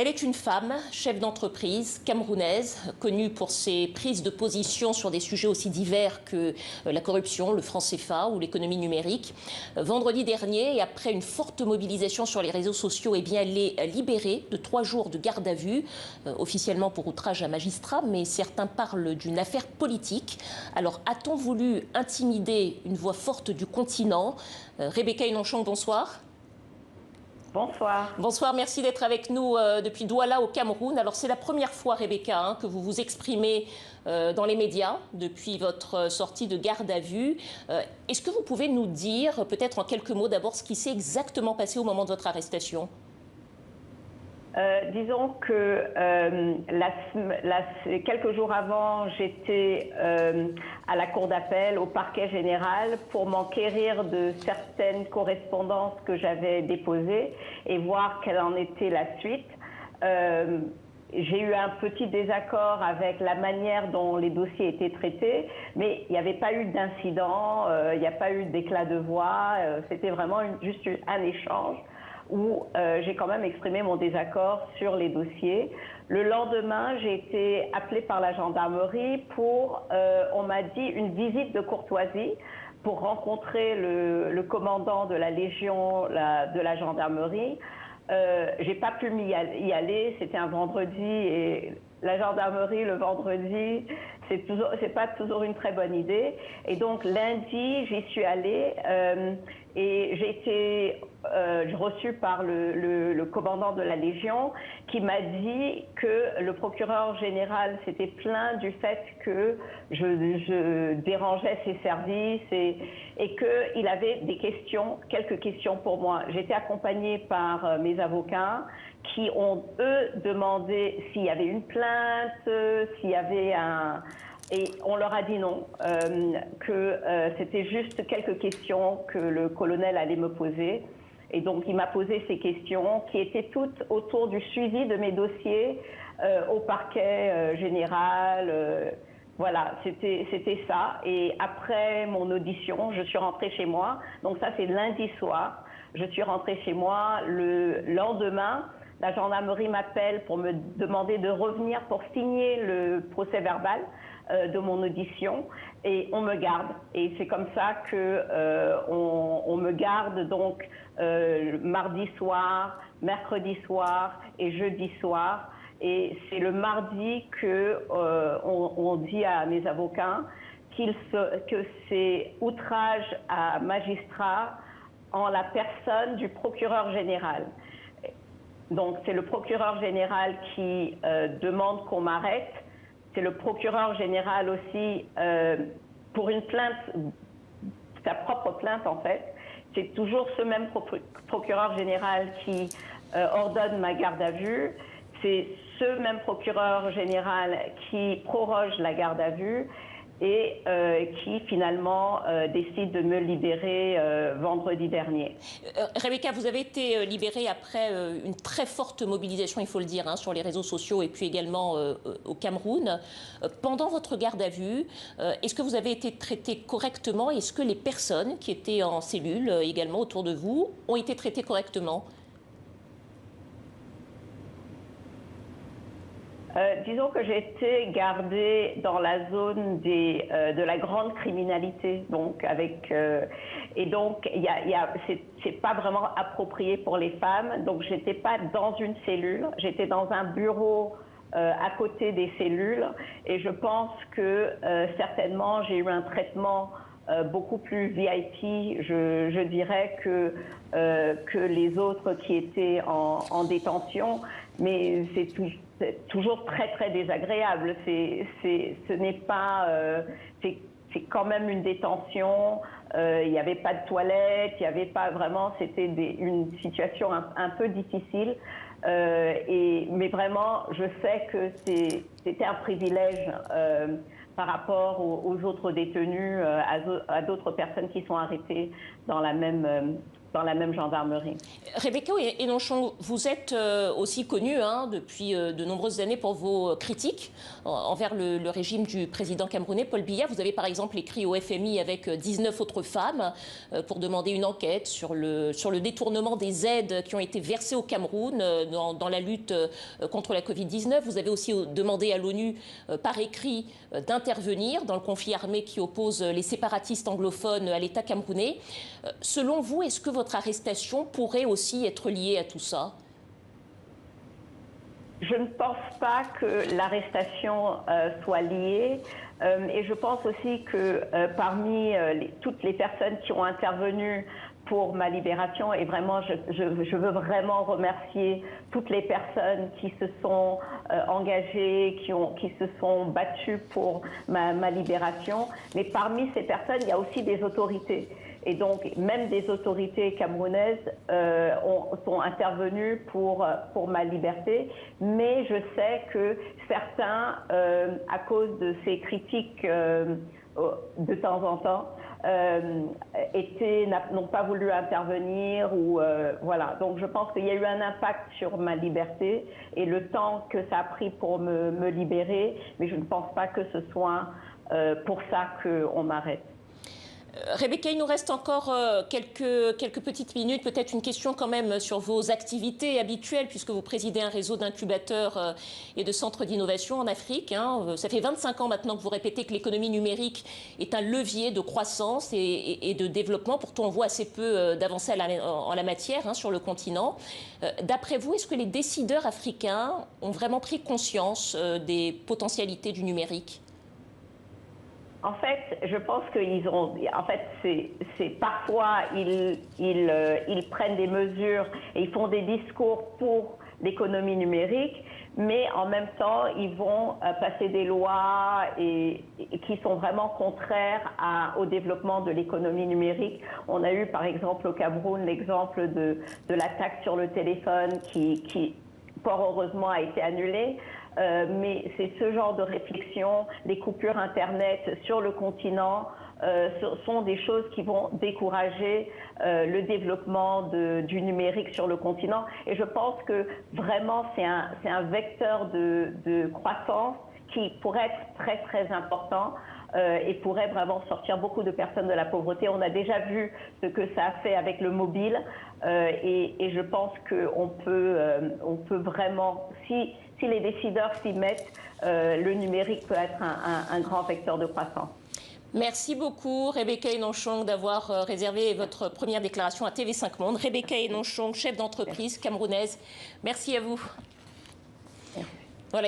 Elle est une femme, chef d'entreprise, camerounaise, connue pour ses prises de position sur des sujets aussi divers que la corruption, le franc CFA ou l'économie numérique. Vendredi dernier, et après une forte mobilisation sur les réseaux sociaux, elle est libérée de 3 jours de garde à vue, officiellement pour outrage à magistrat, mais certains parlent d'une affaire politique. Alors, a-t-on voulu intimider une voix forte du continent? Rebecca Hénonchon, bonsoir. Bonsoir. Bonsoir, merci d'être avec nous depuis Douala au Cameroun. Alors c'est la première fois, Rebecca, que vous vous exprimez dans les médias depuis votre sortie de garde à vue. Est-ce que vous pouvez nous dire, peut-être en quelques mots d'abord, ce qui s'est exactement passé au moment de votre arrestation ? Disons que quelques jours avant, j'étais à la cour d'appel, au parquet général, pour m'enquérir de certaines correspondances que j'avais déposées et voir quelle en était la suite. J'ai eu un petit désaccord avec la manière dont les dossiers étaient traités, mais il n'y avait pas eu d'incident, il n'y a pas eu d'éclat de voix, c'était vraiment juste un échange où j'ai quand même exprimé mon désaccord sur les dossiers. Le lendemain, j'ai été appelée par la gendarmerie pour, on m'a dit, une visite de courtoisie pour rencontrer le commandant de la Légion de la gendarmerie. J'ai pas pu y aller, c'était un vendredi et la gendarmerie le vendredi, c'est pas toujours une très bonne idée. Et donc lundi, j'y suis allée et j'ai été reçue par le commandant de la Légion qui m'a dit que le procureur général s'était plaint du fait que je dérangeais ses services et qu'il avait quelques questions pour moi. J'étais accompagnée par mes avocats qui ont, eux, demandé s'il y avait une plainte, s'il y avait un... Et on leur a dit non, que c'était juste quelques questions que le colonel allait me poser. Et donc, il m'a posé ces questions qui étaient toutes autour du suivi de mes dossiers au parquet général. Voilà, c'était ça. Et après mon audition, je suis rentrée chez moi. Donc ça, c'est lundi soir. Je suis rentrée chez moi. Le lendemain, la gendarmerie m'appelle pour me demander de revenir pour signer le procès verbal de mon audition et on me garde. Et c'est comme ça que on me garde donc mardi soir, mercredi soir et jeudi soir. Et c'est le mardi que on dit à mes avocats que c'est outrage à magistrat en la personne du procureur général. Donc c'est le procureur général qui demande qu'on m'arrête. C'est le procureur général aussi pour une plainte, sa propre plainte en fait. C'est toujours ce même procureur général qui ordonne ma garde à vue. C'est ce même procureur général qui proroge la garde à vue et qui finalement décide de me libérer vendredi dernier. Rebecca, vous avez été libérée après une très forte mobilisation, il faut le dire, sur les réseaux sociaux et puis également au Cameroun. Pendant votre garde à vue, est-ce que vous avez été traitée correctement? Est-ce que les personnes qui étaient en cellule également autour de vous ont été traitées correctement? Disons que j'ai été gardée dans la zone de la grande criminalité, donc et donc c'est pas vraiment approprié pour les femmes. Donc j'étais pas dans une cellule, j'étais dans un bureau à côté des cellules, et je pense que certainement j'ai eu un traitement beaucoup plus VIP, je dirais, que les autres qui étaient en détention, mais c'est toujours très très désagréable. Ce n'est pas, c'est quand même une détention. Il n'y avait pas de toilette, il n'y avait pas vraiment. C'était une situation un peu difficile. Mais vraiment, je sais que c'était un privilège par rapport aux autres détenus, à d'autres personnes qui sont arrêtées dans la même dans la même gendarmerie. Rebecca Enonchong, vous êtes aussi connue depuis de nombreuses années pour vos critiques envers le régime du président camerounais Paul Biya. Vous avez par exemple écrit au FMI avec 19 autres femmes pour demander une enquête sur le détournement des aides qui ont été versées au Cameroun dans la lutte contre la Covid-19. Vous avez aussi demandé à l'ONU par écrit d'intervenir dans le conflit armé qui oppose les séparatistes anglophones à l'État camerounais. Selon vous, est-ce que votre arrestation pourrait aussi être liée à tout ça? Je ne pense pas que l'arrestation soit liée et je pense aussi que parmi toutes les personnes qui ont intervenu pour ma libération, et vraiment je veux vraiment remercier toutes les personnes qui se sont engagées, qui se sont battues pour ma libération, mais parmi ces personnes, il y a aussi des autorités. Et donc, même des autorités camerounaises sont intervenues pour ma liberté. Mais je sais que certains, à cause de ces critiques de temps en temps, n'ont pas voulu intervenir. Voilà. Donc, je pense qu'il y a eu un impact sur ma liberté et le temps que ça a pris pour me libérer. Mais je ne pense pas que ce soit pour ça qu'on m'arrête. Rebecca, il nous reste encore quelques petites minutes. Peut-être une question quand même sur vos activités habituelles, puisque vous présidez un réseau d'incubateurs et de centres d'innovation en Afrique. Ça fait 25 ans maintenant que vous répétez que l'économie numérique est un levier de croissance et de développement. Pourtant, on voit assez peu d'avancées en la matière sur le continent. D'après vous, est-ce que les décideurs africains ont vraiment pris conscience des potentialités du numérique ? En fait, je pense qu'ils ont. En fait, c'est parfois ils prennent des mesures et ils font des discours pour l'économie numérique, mais en même temps, ils vont passer des lois et qui sont vraiment contraires au développement de l'économie numérique. On a eu, par exemple, au Cameroun, l'exemple de la taxe sur le téléphone qui fort heureusement, a été annulée. Mais c'est ce genre de réflexion, les coupures Internet sur le continent, sont des choses qui vont décourager le développement du numérique sur le continent. Et je pense que vraiment, c'est un vecteur de croissance qui pourrait être très, très important. Et pourrait vraiment sortir beaucoup de personnes de la pauvreté. On a déjà vu ce que ça a fait avec le mobile et je pense qu'on peut vraiment, si les décideurs s'y mettent, le numérique peut être un grand vecteur de croissance. Merci beaucoup Rebecca Enonchong d'avoir réservé votre première déclaration à TV5 Monde. Rebecca Enonchong, chef d'entreprise camerounaise. Merci à vous. Merci. Voilà.